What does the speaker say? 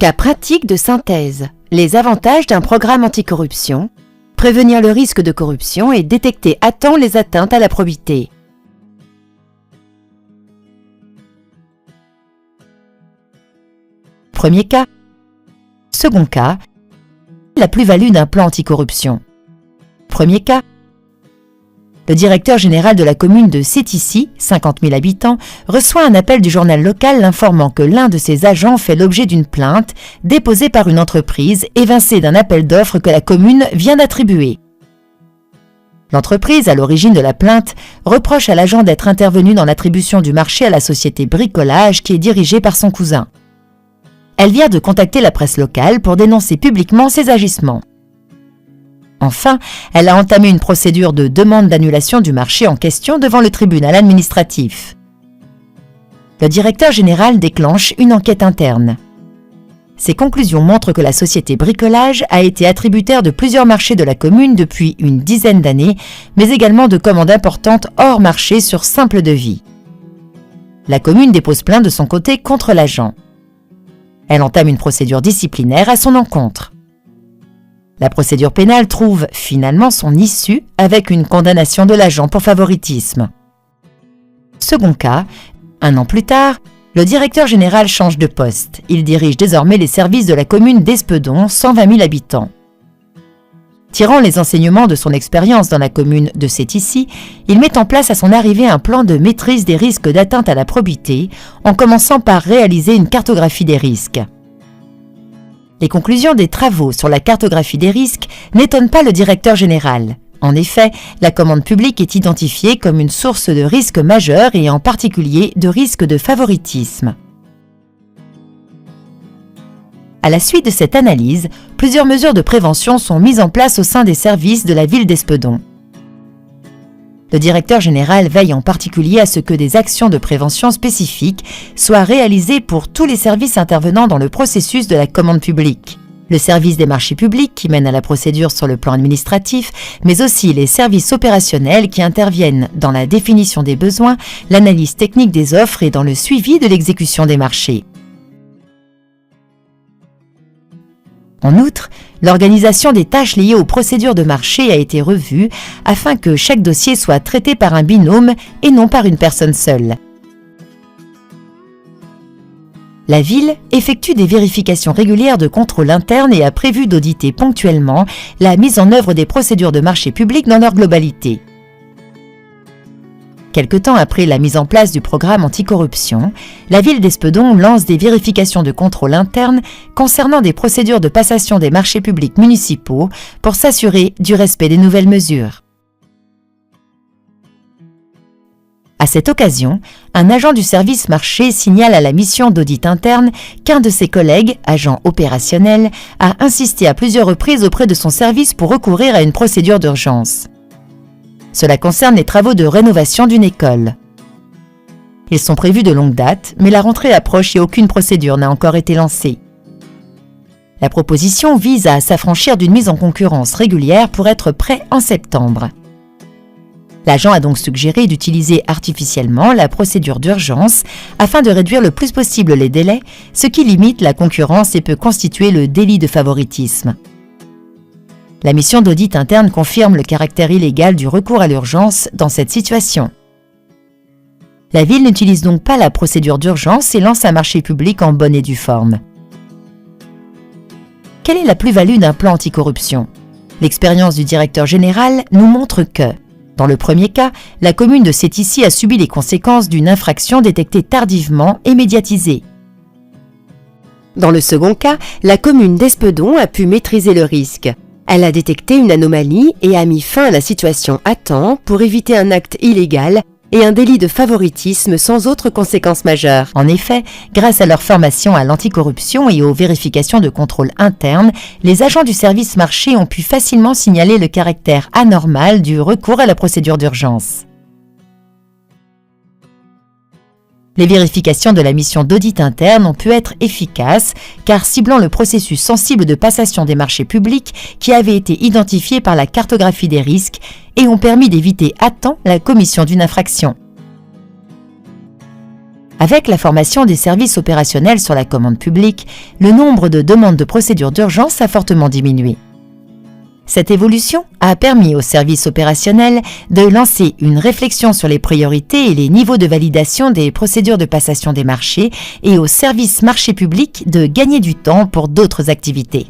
Cas pratique de synthèse. Les avantages d'un programme anticorruption. Prévenir le risque de corruption et détecter à temps les atteintes à la probité. Premier cas. Second cas. La plus-value d'un plan anticorruption. Premier cas. Le directeur général de la commune de Sétissi, 50 000 habitants, reçoit un appel du journal local l'informant que l'un de ses agents fait l'objet d'une plainte déposée par une entreprise évincée d'un appel d'offres que la commune vient d'attribuer. L'entreprise, à l'origine de la plainte, reproche à l'agent d'être intervenu dans l'attribution du marché à la société Bricolage qui est dirigée par son cousin. Elle vient de contacter la presse locale pour dénoncer publiquement ses agissements. Enfin, elle a entamé une procédure de demande d'annulation du marché en question devant le tribunal administratif. Le directeur général déclenche une enquête interne. Ses conclusions montrent que la société Bricolage a été attributaire de plusieurs marchés de la commune depuis une dizaine d'années, mais également de commandes importantes hors marché sur simple devis. La commune dépose plainte de son côté contre l'agent. Elle entame une procédure disciplinaire à son encontre. La procédure pénale trouve finalement son issue avec une condamnation de l'agent pour favoritisme. Second cas, 1 an plus tard, le directeur général change de poste. Il dirige désormais les services de la commune d'Espedon, 120 000 habitants. Tirant les enseignements de son expérience dans la commune de Sétissi, il met en place à son arrivée un plan de maîtrise des risques d'atteinte à la probité, en commençant par réaliser une cartographie des risques. Les conclusions des travaux sur la cartographie des risques n'étonnent pas le directeur général. En effet, la commande publique est identifiée comme une source de risques majeurs et en particulier de risques de favoritisme. À la suite de cette analyse, plusieurs mesures de prévention sont mises en place au sein des services de la ville d'Espedon. Le directeur général veille en particulier à ce que des actions de prévention spécifiques soient réalisées pour tous les services intervenant dans le processus de la commande publique. Le service des marchés publics qui mène à la procédure sur le plan administratif, mais aussi les services opérationnels qui interviennent dans la définition des besoins, l'analyse technique des offres et dans le suivi de l'exécution des marchés. En outre, l'organisation des tâches liées aux procédures de marché a été revue afin que chaque dossier soit traité par un binôme et non par une personne seule. La ville effectue des vérifications régulières de contrôle interne et a prévu d'auditer ponctuellement la mise en œuvre des procédures de marché public dans leur globalité. Quelque temps après la mise en place du programme anticorruption, la ville d'Espedon lance des vérifications de contrôle interne concernant des procédures de passation des marchés publics municipaux pour s'assurer du respect des nouvelles mesures. À cette occasion, un agent du service marché signale à la mission d'audit interne qu'un de ses collègues, agent opérationnel, a insisté à plusieurs reprises auprès de son service pour recourir à une procédure d'urgence. Cela concerne les travaux de rénovation d'une école. Ils sont prévus de longue date, mais la rentrée approche et aucune procédure n'a encore été lancée. La proposition vise à s'affranchir d'une mise en concurrence régulière pour être prêt en septembre. L'agent a donc suggéré d'utiliser artificiellement la procédure d'urgence afin de réduire le plus possible les délais, ce qui limite la concurrence et peut constituer le délit de favoritisme. La mission d'audit interne confirme le caractère illégal du recours à l'urgence dans cette situation. La ville n'utilise donc pas la procédure d'urgence et lance un marché public en bonne et due forme. Quelle est la plus-value d'un plan anticorruption? L'expérience du directeur général nous montre que, dans le premier cas, la commune de Sétissi a subi les conséquences d'une infraction détectée tardivement et médiatisée. Dans le second cas, la commune d'Espedon a pu maîtriser le risque. Elle a détecté une anomalie et a mis fin à la situation à temps pour éviter un acte illégal et un délit de favoritisme sans autres conséquences majeures. En effet, grâce à leur formation à l'anticorruption et aux vérifications de contrôle interne, les agents du service marché ont pu facilement signaler le caractère anormal du recours à la procédure d'urgence. Les vérifications de la mission d'audit interne ont pu être efficaces car ciblant le processus sensible de passation des marchés publics qui avait été identifié par la cartographie des risques et ont permis d'éviter à temps la commission d'une infraction. Avec la formation des services opérationnels sur la commande publique, le nombre de demandes de procédures d'urgence a fortement diminué. Cette évolution a permis aux services opérationnels de lancer une réflexion sur les priorités et les niveaux de validation des procédures de passation des marchés et aux services marchés publics de gagner du temps pour d'autres activités.